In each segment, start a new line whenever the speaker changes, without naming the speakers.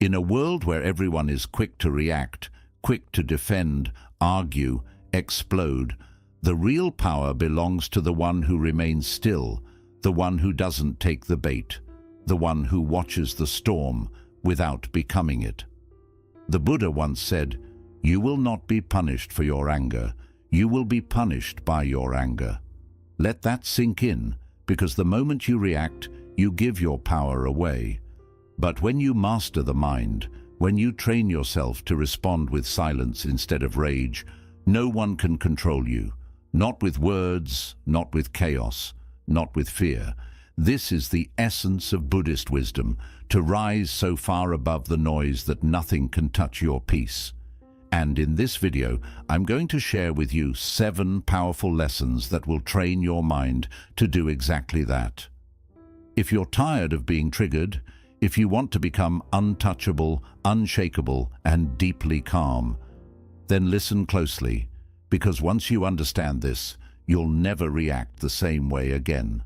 In a world where everyone is quick to react, quick to defend, argue, explode, the real power belongs to the one who remains still, the one who doesn't take the bait, the one who watches the storm without becoming it. The Buddha once said, "You will not be punished for your anger. You will be punished by your anger." Let that sink in, because the moment you react, you give your power away. But when you master the mind, when you train yourself to respond with silence instead of rage, no one can control you. Not with words, not with chaos, not with fear. This is the essence of Buddhist wisdom, to rise so far above the noise that nothing can touch your peace. And in this video, I'm going to share with you 7 powerful lessons that will train your mind to do exactly that. If you're tired of being triggered, if you want to become untouchable, unshakable, and deeply calm, then listen closely, because once you understand this, you'll never react the same way again.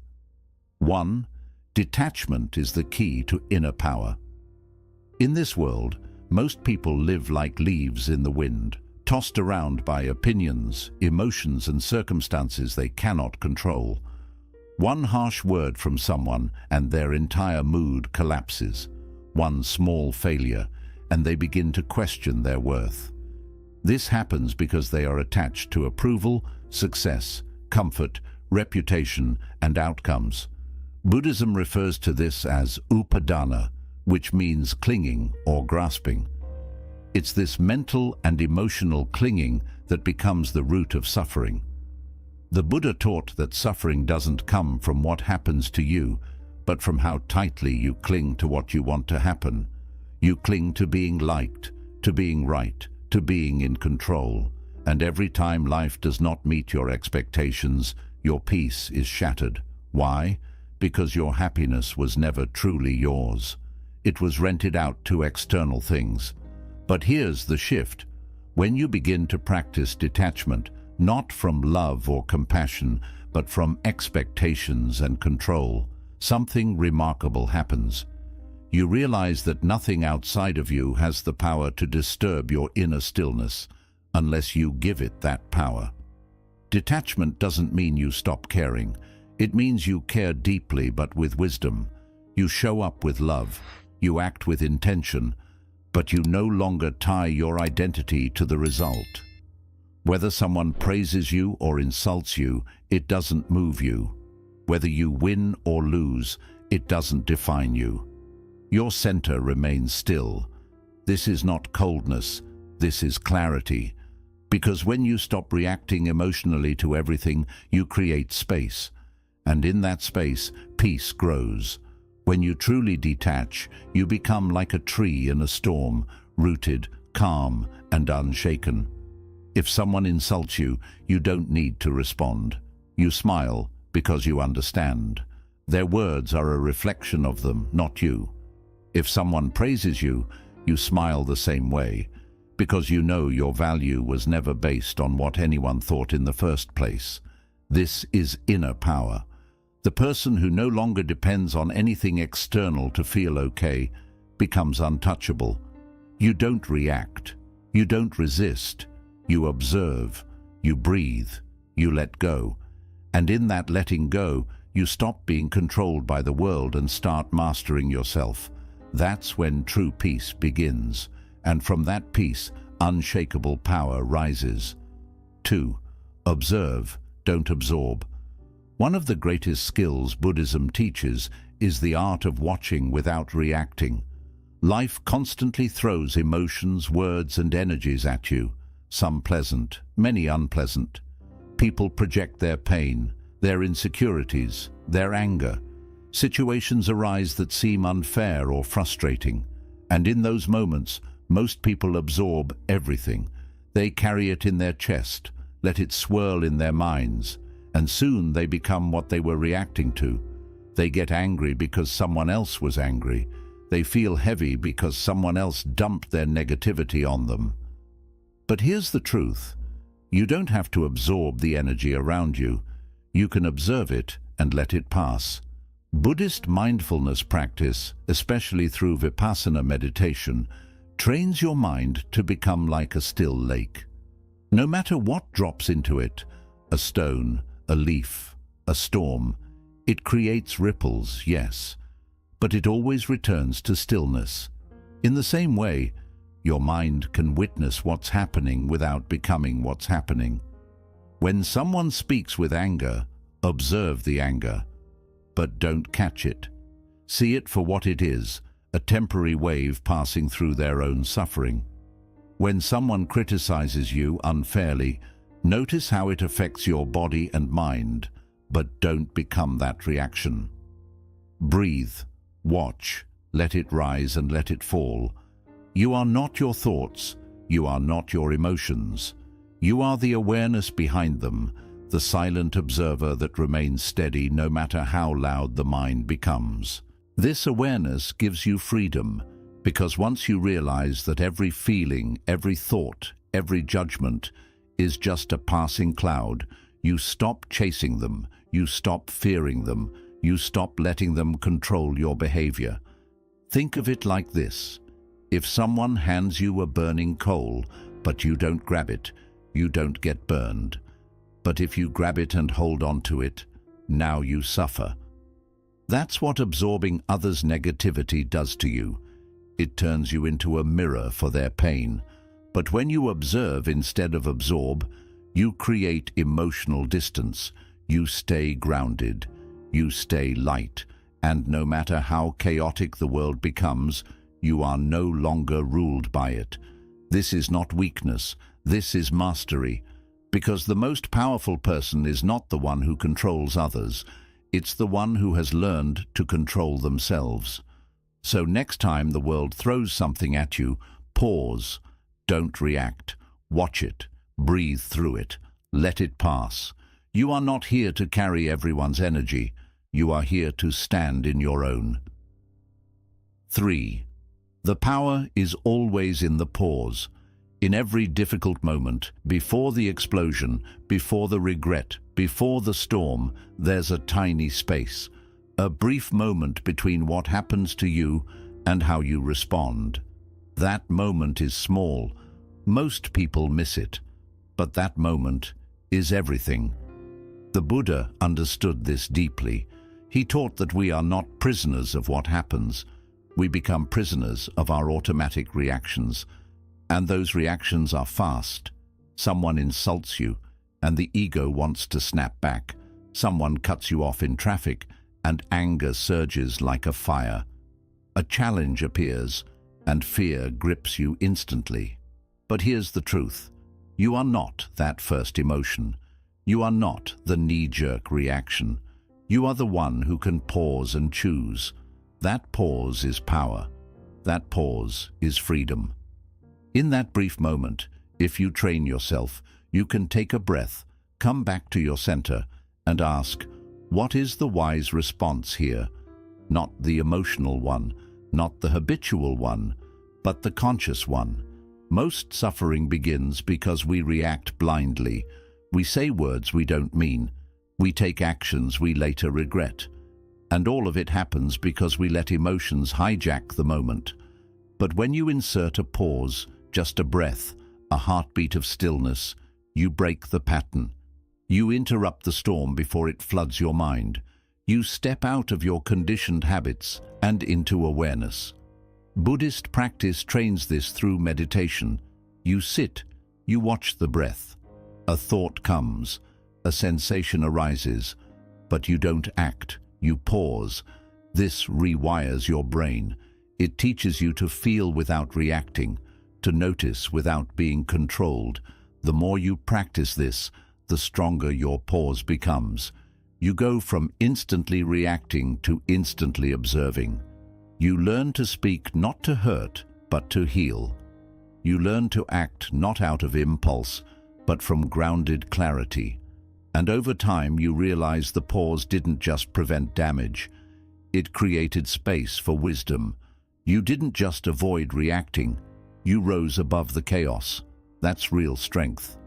1. Detachment is the key to inner power. In this world, most people live like leaves in the wind, tossed around by opinions, emotions, and circumstances they cannot control. One harsh word from someone and their entire mood collapses. One small failure, and they begin to question their worth. This happens because they are attached to approval, success, comfort, reputation, and outcomes. Buddhism refers to this as upadana, which means clinging or grasping. It's this mental and emotional clinging that becomes the root of suffering. The Buddha taught that suffering doesn't come from what happens to you, but from how tightly you cling to what you want to happen. You cling to being liked, to being right, to being in control. And every time life does not meet your expectations, your peace is shattered. Why? Because your happiness was never truly yours. It was rented out to external things. But here's the shift. When you begin to practice detachment, not from love or compassion, but from expectations and control, something remarkable happens. You realize that nothing outside of you has the power to disturb your inner stillness, unless you give it that power. Detachment doesn't mean you stop caring. It means you care deeply but with wisdom. You show up with love. You act with intention, but you no longer tie your identity to the result. Whether someone praises you or insults you, it doesn't move you. Whether you win or lose, it doesn't define you. Your center remains still. This is not coldness, this is clarity. Because when you stop reacting emotionally to everything, you create space. And in that space, peace grows. When you truly detach, you become like a tree in a storm, rooted, calm, and unshaken. If someone insults you, you don't need to respond. You smile because you understand. Their words are a reflection of them, not you. If someone praises you, you smile the same way, because you know your value was never based on what anyone thought in the first place. This is inner power. The person who no longer depends on anything external to feel okay becomes untouchable. You don't react. You don't resist. You observe. You breathe. You let go. And in that letting go, you stop being controlled by the world and start mastering yourself. That's when true peace begins. And from that peace, unshakable power rises. 2. Observe, don't absorb. One of the greatest skills Buddhism teaches is the art of watching without reacting. Life constantly throws emotions, words, and energies at you, some pleasant, many unpleasant. People project their pain, their insecurities, their anger. Situations arise that seem unfair or frustrating. And in those moments, most people absorb everything. They carry it in their chest, let it swirl in their minds, and soon they become what they were reacting to. They get angry because someone else was angry. They feel heavy because someone else dumped their negativity on them. But here's the truth. You don't have to absorb the energy around you. You can observe it and let it pass. Buddhist mindfulness practice, especially through vipassana meditation, trains your mind to become like a still lake. No matter what drops into it, a stone, a leaf, a storm, it creates ripples, yes, but it always returns to stillness. In the same way, your mind can witness what's happening without becoming what's happening. When someone speaks with anger, observe the anger, but don't catch it. See it for what it is, a temporary wave passing through their own suffering. When someone criticizes you unfairly, notice how it affects your body and mind, but don't become that reaction. Breathe, watch, let it rise and let it fall. You are not your thoughts, you are not your emotions. You are the awareness behind them, the silent observer that remains steady no matter how loud the mind becomes. This awareness gives you freedom, because once you realize that every feeling, every thought, every judgment is just a passing cloud, you stop chasing them, you stop fearing them, you stop letting them control your behavior. Think of it like this. If someone hands you a burning coal, but you don't grab it, you don't get burned. But if you grab it and hold on to it, now you suffer. That's what absorbing others' negativity does to you. It turns you into a mirror for their pain. But when you observe instead of absorb, you create emotional distance. You stay grounded. You stay light. And no matter how chaotic the world becomes, you are no longer ruled by it. This is not weakness. This is mastery. Because the most powerful person is not the one who controls others. It's the one who has learned to control themselves. So next time the world throws something at you, pause. Don't react. Watch it. Breathe through it. Let it pass. You are not here to carry everyone's energy. You are here to stand in your own. 3. The power is always in the pause. In every difficult moment, before the explosion, before the regret, before the storm, there's a tiny space, a brief moment between what happens to you and how you respond. That moment is small. Most people miss it, but that moment is everything. The Buddha understood this deeply. He taught that we are not prisoners of what happens. We become prisoners of our automatic reactions. And those reactions are fast. Someone insults you, and the ego wants to snap back. Someone cuts you off in traffic, and anger surges like a fire. A challenge appears, and fear grips you instantly. But here's the truth. You are not that first emotion. You are not the knee-jerk reaction. You are the one who can pause and choose. That pause is power. That pause is freedom. In that brief moment, if you train yourself, you can take a breath, come back to your center, and ask, what is the wise response here? Not the emotional one, not the habitual one, but the conscious one. Most suffering begins because we react blindly. We say words we don't mean. We take actions we later regret. And all of it happens because we let emotions hijack the moment. But when you insert a pause, just a breath, a heartbeat of stillness, you break the pattern. You interrupt the storm before it floods your mind. You step out of your conditioned habits and into awareness. Buddhist practice trains this through meditation. You sit, you watch the breath. A thought comes, a sensation arises, but you don't act, you pause. This rewires your brain. It teaches you to feel without reacting, to notice without being controlled. The more you practice this, the stronger your pause becomes. You go from instantly reacting to instantly observing. You learn to speak not to hurt, but to heal. You learn to act not out of impulse, but from grounded clarity. And over time you realize the pause didn't just prevent damage. It created space for wisdom. You didn't just avoid reacting. You rose above the chaos. That's real strength.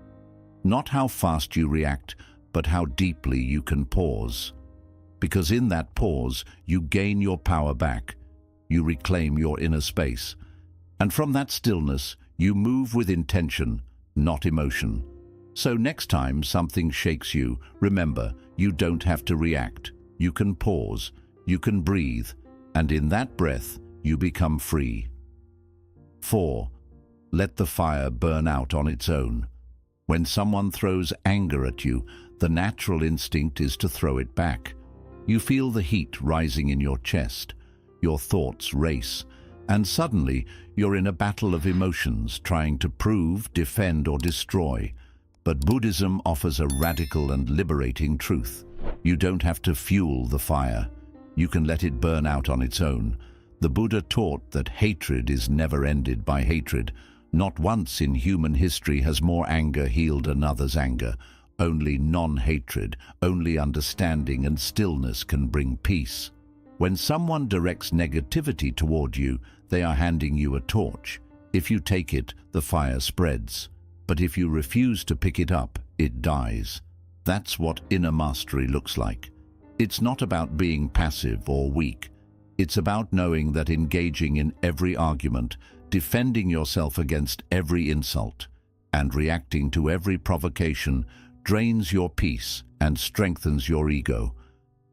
Not how fast you react, but how deeply you can pause. because in that pause you gain your power back. You reclaim your inner space. And from that stillness, you move with intention, not emotion. So next time something shakes you, remember, you don't have to react. You can pause, you can breathe, and in that breath, you become free. 4. Let the fire burn out on its own. When someone throws anger at you, the natural instinct is to throw it back. You feel the heat rising in your chest. Your thoughts race, and suddenly you're in a battle of emotions trying to prove, defend, or destroy. But Buddhism offers a radical and liberating truth. You don't have to fuel the fire. You can let it burn out on its own. The Buddha taught that hatred is never ended by hatred. Not once in human history has more anger healed another's anger. Only non-hatred, only understanding and stillness can bring peace. When someone directs negativity toward you, they are handing you a torch. If you take it, the fire spreads. But if you refuse to pick it up, it dies. That's what inner mastery looks like. It's not about being passive or weak. It's about knowing that engaging in every argument, defending yourself against every insult, and reacting to every provocation drains your peace and strengthens your ego.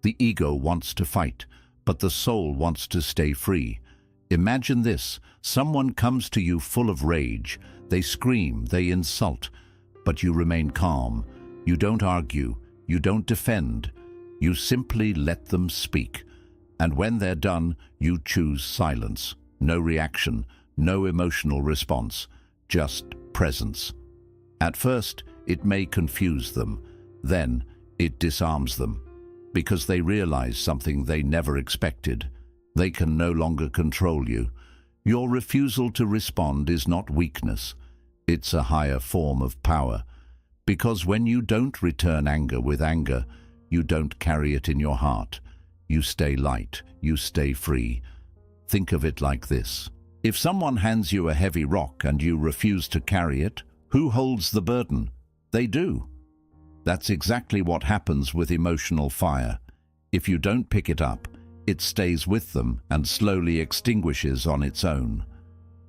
The ego wants to fight, but the soul wants to stay free. Imagine this: someone comes to you full of rage. They scream, they insult, but you remain calm. You don't argue, you don't defend. You simply let them speak. And when they're done, you choose silence. No reaction, no emotional response, just presence. At first, it may confuse them. Then, it disarms them, because they realize something they never expected. They can no longer control you. Your refusal to respond is not weakness. It's a higher form of power. Because when you don't return anger with anger, you don't carry it in your heart. You stay light, you stay free. Think of it like this. If someone hands you a heavy rock and you refuse to carry it, who holds the burden? They do. That's exactly what happens with emotional fire. If you don't pick it up, it stays with them and slowly extinguishes on its own.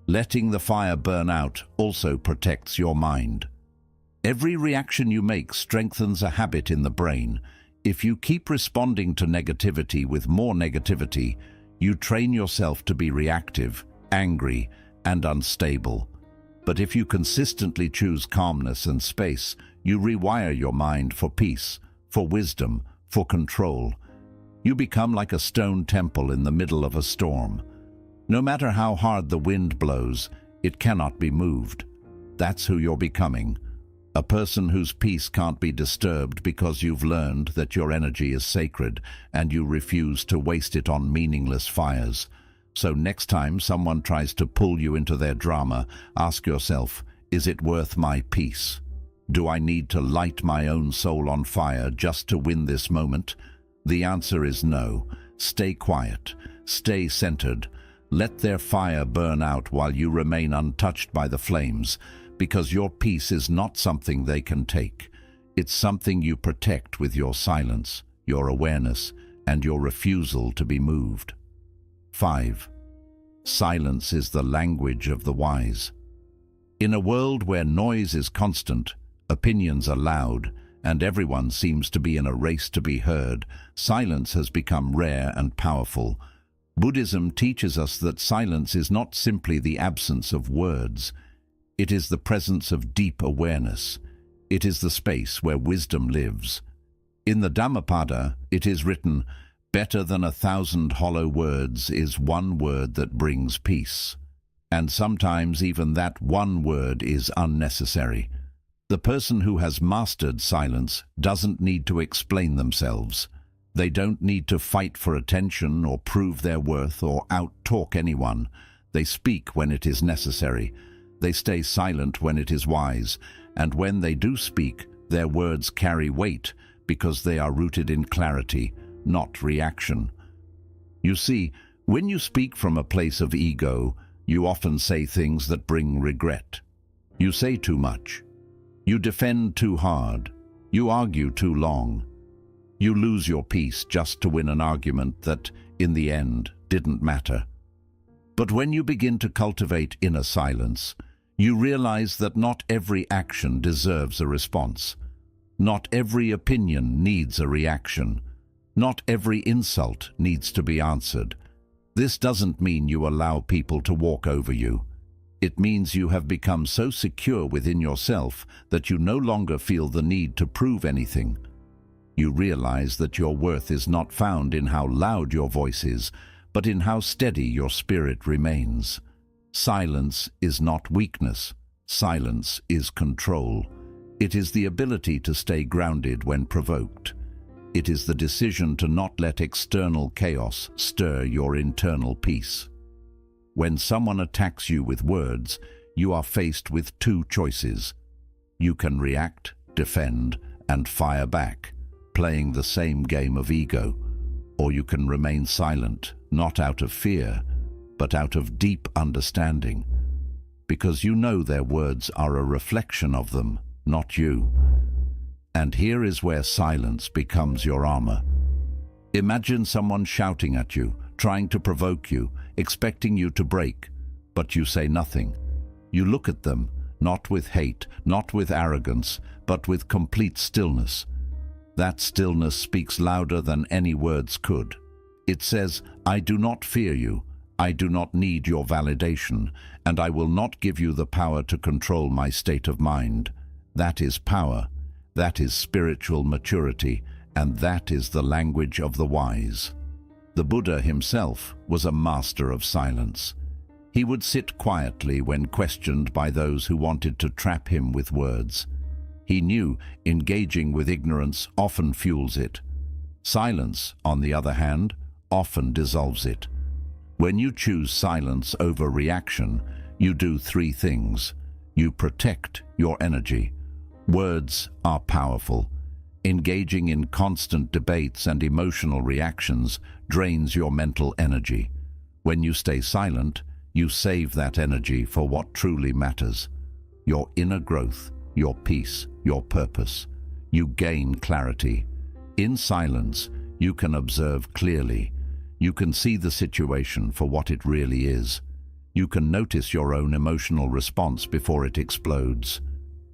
Letting the fire burn out also protects your mind. Every reaction you make strengthens a habit in the brain. If you keep responding to negativity with more negativity, you train yourself to be reactive, angry, and unstable. But if you consistently choose calmness and space, you rewire your mind for peace, for wisdom, for control. You become like a stone temple in the middle of a storm. No matter how hard the wind blows, it cannot be moved. That's who you're becoming. A person whose peace can't be disturbed because you've learned that your energy is sacred and you refuse to waste it on meaningless fires. So next time someone tries to pull you into their drama, ask yourself, is it worth my peace? Do I need to light my own soul on fire just to win this moment? The answer is no. Stay quiet. Stay centered. Let their fire burn out while you remain untouched by the flames, because your peace is not something they can take. It's something you protect with your silence, your awareness, and your refusal to be moved. 5. Silence is the language of the wise. In a world where noise is constant, opinions are loud, and everyone seems to be in a race to be heard, silence has become rare and powerful. Buddhism teaches us that silence is not simply the absence of words. It is the presence of deep awareness. It is the space where wisdom lives. In the Dhammapada, it is written, "Better than 1,000 hollow words is one word that brings peace." And sometimes even that one word is unnecessary. The person who has mastered silence doesn't need to explain themselves. They don't need to fight for attention or prove their worth or out-talk anyone. They speak when it is necessary. They stay silent when it is wise, and when they do speak, their words carry weight because they are rooted in clarity, not reaction. You see, when you speak from a place of ego, you often say things that bring regret. You say too much. You defend too hard. You argue too long. You lose your peace just to win an argument that, in the end, didn't matter. But when you begin to cultivate inner silence, you realize that not every action deserves a response. Not every opinion needs a reaction. Not every insult needs to be answered. This doesn't mean you allow people to walk over you. It means you have become so secure within yourself that you no longer feel the need to prove anything. You realize that your worth is not found in how loud your voice is, but in how steady your spirit remains. Silence is not weakness. Silence is control. It is the ability to stay grounded when provoked. It is the decision to not let external chaos stir your internal peace. When someone attacks you with words, you are faced with two choices. You can react, defend, and fire back, playing the same game of ego. Or you can remain silent, not out of fear, but out of deep understanding, because you know their words are a reflection of them, not you. And here is where silence becomes your armor. Imagine someone shouting at you, trying to provoke you, expecting you to break, but you say nothing. You look at them, not with hate, not with arrogance, but with complete stillness. That stillness speaks louder than any words could. It says, "I do not fear you. I do not need your validation, and I will not give you the power to control my state of mind." That is power. That is spiritual maturity, and that is the language of the wise. The Buddha himself was a master of silence. He would sit quietly when questioned by those who wanted to trap him with words. He knew engaging with ignorance often fuels it. Silence, on the other hand, often dissolves it. When you choose silence over reaction, you do three things. You protect your energy. Words are powerful. Engaging in constant debates and emotional reactions drains your mental energy. When you stay silent, you save that energy for what truly matters. Your inner growth, your peace, your purpose. You gain clarity. In silence, you can observe clearly. You can see the situation for what it really is. You can notice your own emotional response before it explodes.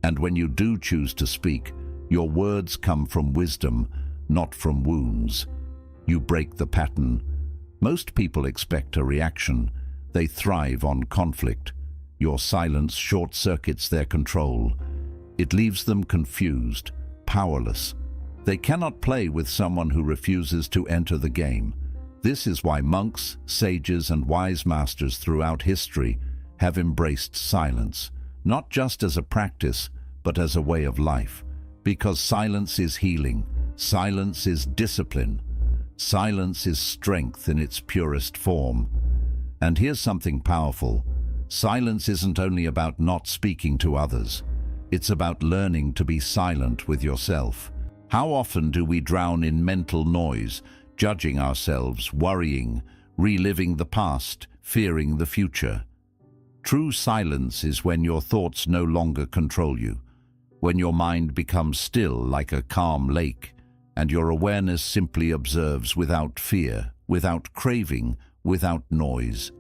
And when you do choose to speak, your words come from wisdom, not from wounds. You break the pattern. Most people expect a reaction. They thrive on conflict. Your silence short-circuits their control. It leaves them confused, powerless. They cannot play with someone who refuses to enter the game. This is why monks, sages, and wise masters throughout history have embraced silence, not just as a practice, but as a way of life. Because silence is healing, silence is discipline, silence is strength in its purest form. And here's something powerful. Silence isn't only about not speaking to others. It's about learning to be silent with yourself. How often do we drown in mental noise, judging ourselves, worrying, reliving the past, fearing the future? True silence is when your thoughts no longer control you, when your mind becomes still like a calm lake, and your awareness simply observes without fear, without craving, without noise.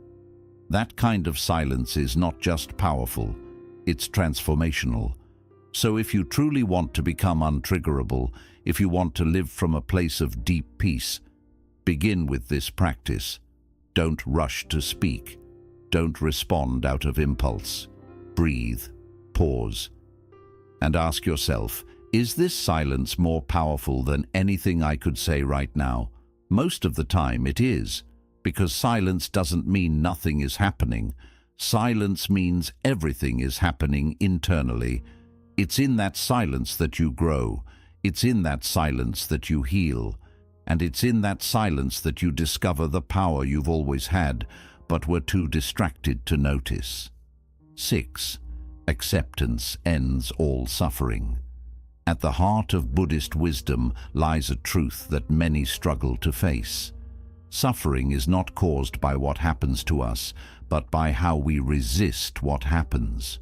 That kind of silence is not just powerful, it's transformational. So if you truly want to become untriggerable, if you want to live from a place of deep peace, begin with this practice. Don't rush to speak. Don't respond out of impulse. Breathe, pause, and ask yourself, is this silence more powerful than anything I could say right now? Most of the time it is, because silence doesn't mean nothing is happening. Silence means everything is happening internally. It's in that silence that you grow. It's in that silence that you heal. And it's in that silence that you discover the power you've always had, but were too distracted to notice. 6. Acceptance ends all suffering. At the heart of Buddhist wisdom lies a truth that many struggle to face. Suffering is not caused by what happens to us, but by how we resist what happens.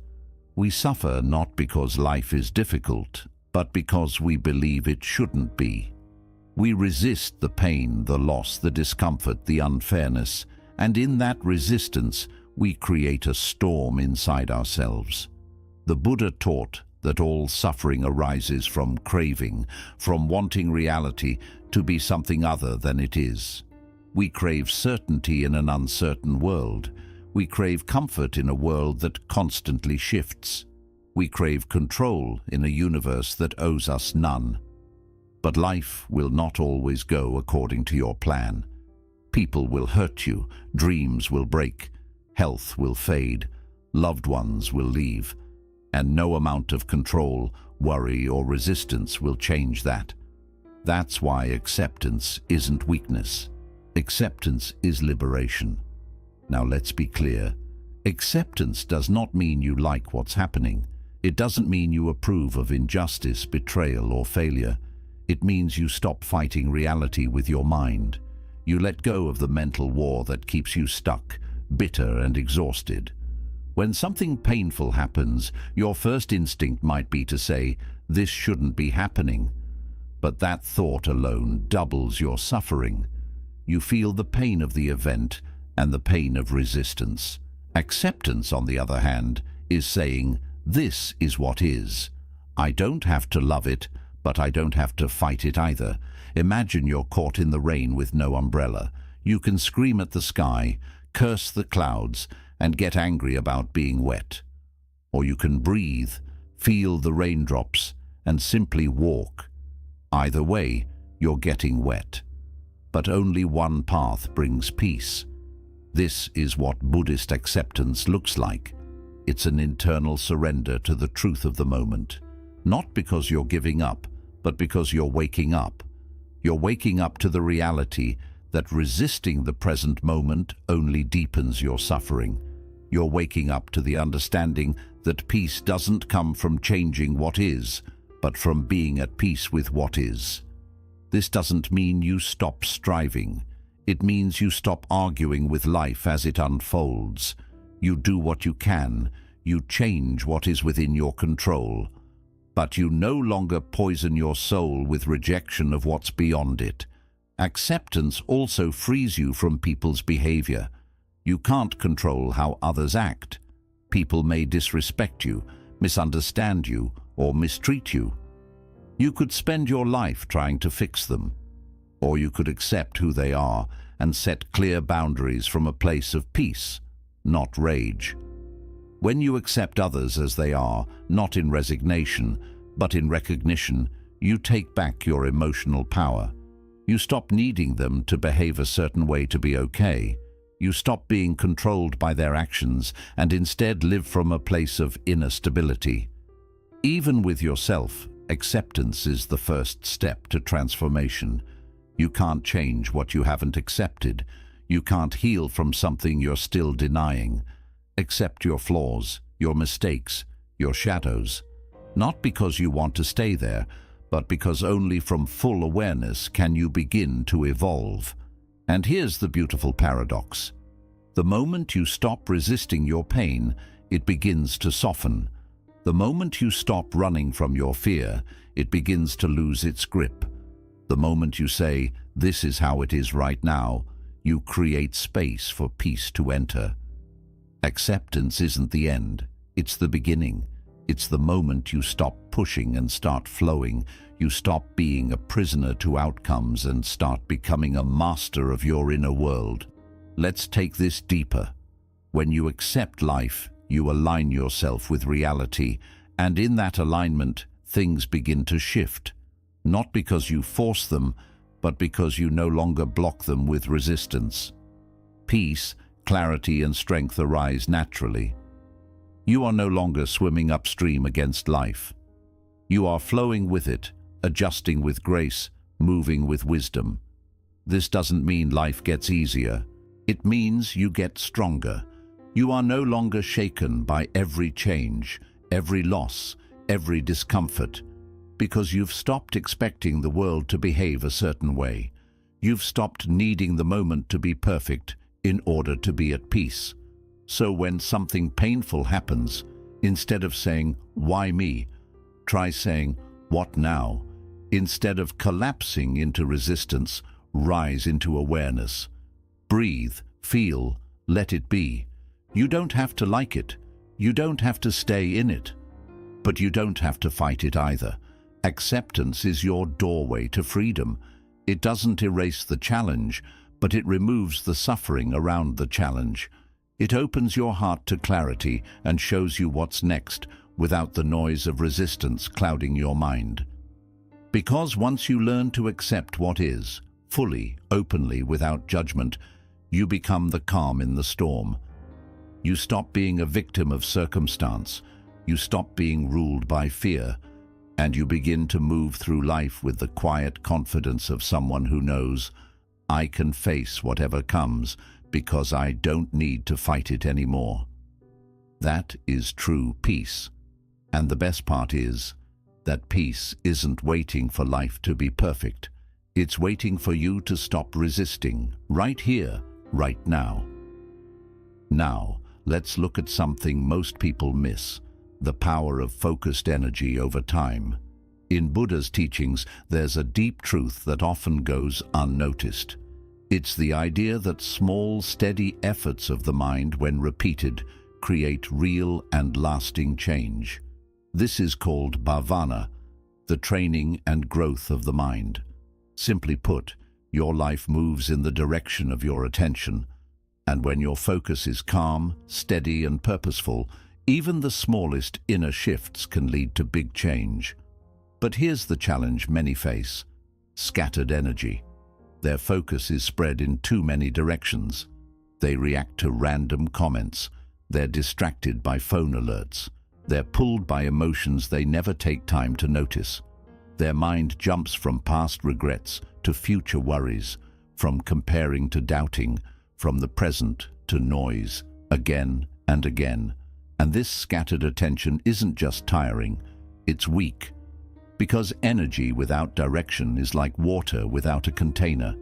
We suffer not because life is difficult, but because we believe it shouldn't be. We resist the pain, the loss, the discomfort, the unfairness, and in that resistance, we create a storm inside ourselves. The Buddha taught that all suffering arises from craving, from wanting reality to be something other than it is. We crave certainty in an uncertain world. We crave comfort in a world that constantly shifts. We crave control in a universe that owes us none. But life will not always go according to your plan. People will hurt you, dreams will break, health will fade, loved ones will leave, and no amount of control, worry, or resistance will change that. That's why acceptance isn't weakness. Acceptance is liberation. Now let's be clear. Acceptance does not mean you like what's happening. It doesn't mean you approve of injustice, betrayal, or failure. It means you stop fighting reality with your mind. You let go of the mental war that keeps you stuck, bitter, and exhausted. When something painful happens, your first instinct might be to say, "This shouldn't be happening." But that thought alone doubles your suffering. You feel the pain of the event and the pain of resistance. Acceptance, on the other hand, is saying, "This is what is. I don't have to love it, but I don't have to fight it either." Imagine you're caught in the rain with no umbrella. You can scream at the sky, curse the clouds, and get angry about being wet. Or you can breathe, feel the raindrops, and simply walk. Either way, you're getting wet. But only one path brings peace. This is what Buddhist acceptance looks like. It's an internal surrender to the truth of the moment. Not because you're giving up, but because you're waking up. You're waking up to the reality that resisting the present moment only deepens your suffering. You're waking up to the understanding that peace doesn't come from changing what is, but from being at peace with what is. This doesn't mean you stop striving. It means you stop arguing with life as it unfolds. You do what you can. You change what is within your control. But you no longer poison your soul with rejection of what's beyond it. Acceptance also frees you from people's behavior. You can't control how others act. People may disrespect you, misunderstand you, or mistreat you. You could spend your life trying to fix them. Or you could accept who they are and set clear boundaries from a place of peace, not rage. When you accept others as they are, not in resignation, but in recognition, you take back your emotional power. You stop needing them to behave a certain way to be okay. You stop being controlled by their actions and instead live from a place of inner stability. Even with yourself, acceptance is the first step to transformation. You can't change what you haven't accepted. You can't heal from something you're still denying. Accept your flaws, your mistakes, your shadows. Not because you want to stay there, but because only from full awareness can you begin to evolve. And here's the beautiful paradox. The moment you stop resisting your pain, it begins to soften. The moment you stop running from your fear, it begins to lose its grip. The moment you say, "This is how it is right now," you create space for peace to enter. Acceptance isn't the end, it's the beginning. It's the moment you stop pushing and start flowing. You stop being a prisoner to outcomes and start becoming a master of your inner world. Let's take this deeper. When you accept life, you align yourself with reality, and in that alignment, things begin to shift. Not because you force them, but because you no longer block them with resistance. Peace, clarity, and strength arise naturally. You are no longer swimming upstream against life. You are flowing with it, adjusting with grace, moving with wisdom. This doesn't mean life gets easier. It means you get stronger. You are no longer shaken by every change, every loss, every discomfort, because you've stopped expecting the world to behave a certain way. You've stopped needing the moment to be perfect in order to be at peace. So when something painful happens, instead of saying, "Why me?" try saying, "What now?" Instead of collapsing into resistance, rise into awareness. Breathe, feel, let it be. You don't have to like it. You don't have to stay in it. But you don't have to fight it either. Acceptance is your doorway to freedom. It doesn't erase the challenge, but it removes the suffering around the challenge. It opens your heart to clarity and shows you what's next without the noise of resistance clouding your mind. Because once you learn to accept what is, fully, openly, without judgment, you become the calm in the storm. You stop being a victim of circumstance. You stop being ruled by fear, and you begin to move through life with the quiet confidence of someone who knows, I can face whatever comes because I don't need to fight it anymore. That is true peace. And the best part is that peace isn't waiting for life to be perfect. It's waiting for you to stop resisting, right here, right now. Now, let's look at something most people miss: the power of focused energy over time. In Buddha's teachings, there's a deep truth that often goes unnoticed. It's the idea that small, steady efforts of the mind, when repeated, create real and lasting change. This is called bhavana, the training and growth of the mind. Simply put, your life moves in the direction of your attention, and when your focus is calm, steady, and purposeful, even the smallest inner shifts can lead to big change. But here's the challenge many face: scattered energy. Their focus is spread in too many directions. They react to random comments. They're distracted by phone alerts. They're pulled by emotions they never take time to notice. Their mind jumps from past regrets to future worries, from comparing to doubting, from the present to noise, again and again. And this scattered attention isn't just tiring, it's weak. Because energy without direction is like water without a container.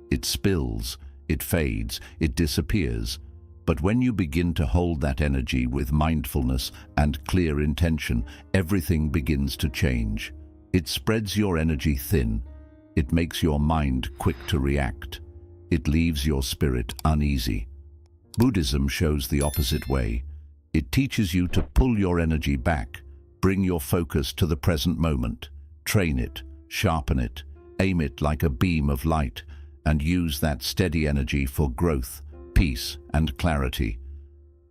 It spills, it fades, it disappears. But when you begin to hold that energy with mindfulness and clear intention, everything begins to change. It spreads your energy thin. It makes your mind quick to react. It leaves your spirit uneasy. Buddhism shows the opposite way. It teaches you to pull your energy back, bring your focus to the present moment, train it, sharpen it, aim it like a beam of light, and use that steady energy for growth, peace, and clarity.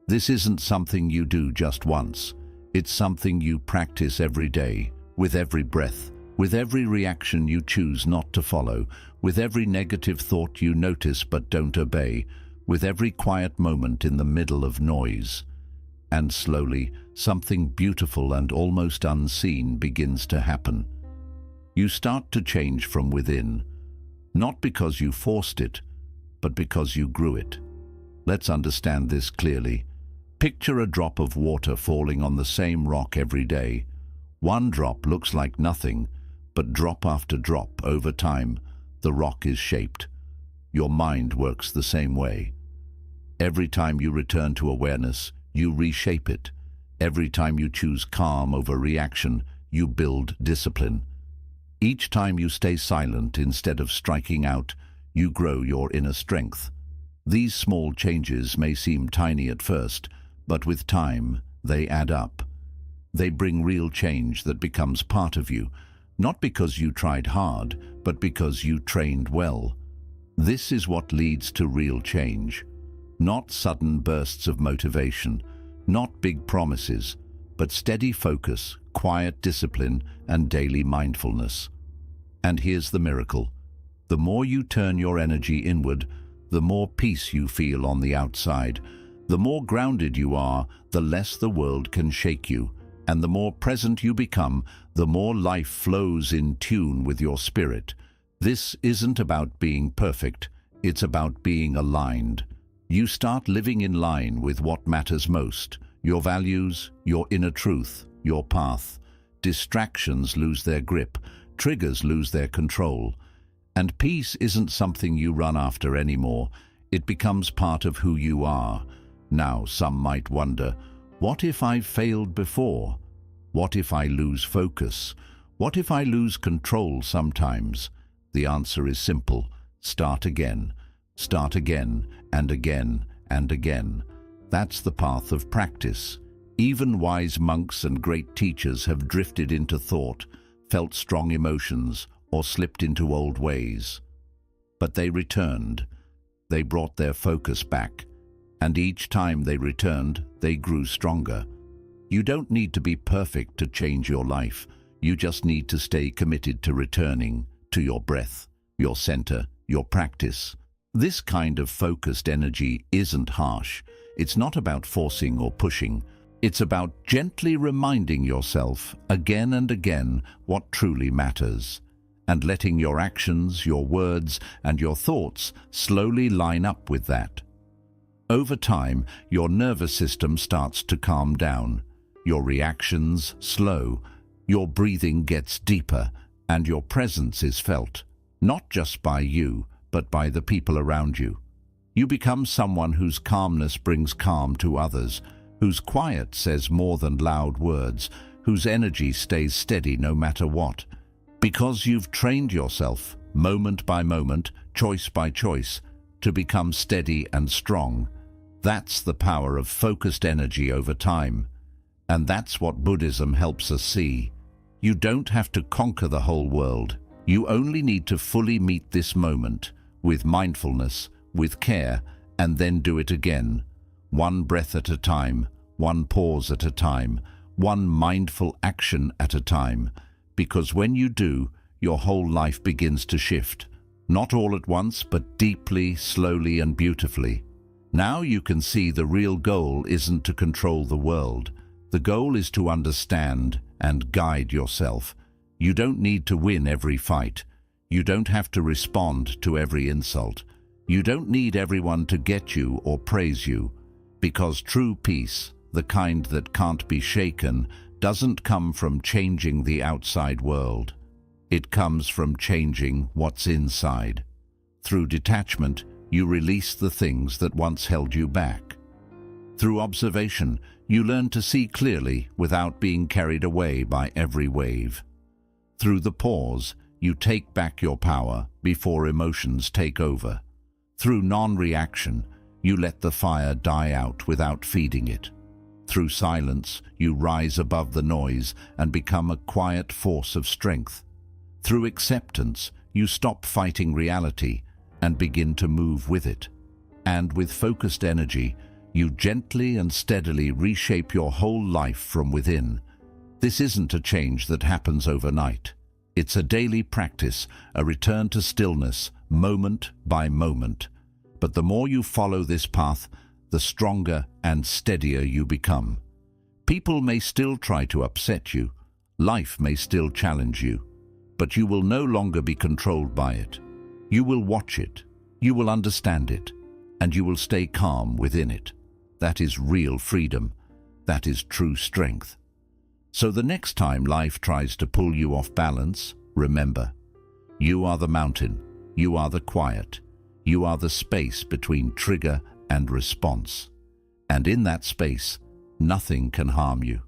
This isn't something you do just once. It's something you practice every day, with every breath, with every reaction you choose not to follow, with every negative thought you notice but don't obey, with every quiet moment in the middle of noise. And slowly, something beautiful and almost unseen begins to happen. You start to change from within, not because you forced it, but because you grew it. Let's understand this clearly. Picture a drop of water falling on the same rock every day. One drop looks like nothing, but drop after drop, over time, the rock is shaped. Your mind works the same way. Every time you return to awareness, you reshape it. Every time you choose calm over reaction, you build discipline. Each time you stay silent instead of striking out, you grow your inner strength. These small changes may seem tiny at first, but with time, they add up. They bring real change that becomes part of you, not because you tried hard, but because you trained well. This is what leads to real change. Not sudden bursts of motivation, not big promises, but steady focus, quiet discipline, and daily mindfulness. And here's the miracle. The more you turn your energy inward, the more peace you feel on the outside. The more grounded you are, the less the world can shake you. And the more present you become, the more life flows in tune with your spirit. This isn't about being perfect, it's about being aligned. You start living in line with what matters most: your values, your inner truth, your path. Distractions lose their grip, triggers lose their control. And peace isn't something you run after anymore. It becomes part of who you are. Now, some might wonder, what if I've failed before? What if I lose focus? What if I lose control sometimes? The answer is simple. Start again, and again, and again. That's the path of practice. Even wise monks and great teachers have drifted into thought, felt strong emotions, or slipped into old ways. But they returned. They brought their focus back. And each time they returned, they grew stronger. You don't need to be perfect to change your life. You just need to stay committed to returning to your breath, your center, your practice. This kind of focused energy isn't harsh. It's not about forcing or pushing. It's about gently reminding yourself again and again what truly matters, and letting your actions, your words, and your thoughts slowly line up with that. Over time, your nervous system starts to calm down. Your reactions slow, your breathing gets deeper, and your presence is felt, not just by you, but by the people around you. You become someone whose calmness brings calm to others, whose quiet says more than loud words, whose energy stays steady no matter what. Because you've trained yourself, moment by moment, choice by choice, to become steady and strong. That's the power of focused energy over time. And that's what Buddhism helps us see. You don't have to conquer the whole world. You only need to fully meet this moment, with mindfulness, with care, and then do it again. One breath at a time, one pause at a time, one mindful action at a time. Because when you do, your whole life begins to shift. Not all at once, but deeply, slowly, and beautifully. Now you can see the real goal isn't to control the world. The goal is to understand and guide yourself. You don't need to win every fight. You don't have to respond to every insult. You don't need everyone to get you or praise you. Because true peace, the kind that can't be shaken, doesn't come from changing the outside world. It comes from changing what's inside. Through detachment, you release the things that once held you back. Through observation, you learn to see clearly without being carried away by every wave. Through the pause, you take back your power before emotions take over. Through non-reaction, you let the fire die out without feeding it. Through silence, you rise above the noise and become a quiet force of strength. Through acceptance, you stop fighting reality and begin to move with it. And with focused energy, you gently and steadily reshape your whole life from within. This isn't a change that happens overnight. It's a daily practice, a return to stillness, moment by moment. But the more you follow this path, the stronger and steadier you become. People may still try to upset you. Life may still challenge you. But you will no longer be controlled by it. You will watch it. You will understand it. And you will stay calm within it. That is real freedom. That is true strength. So the next time life tries to pull you off balance, remember, you are the mountain. You are the quiet. You are the space between trigger and response. And in that space, nothing can harm you.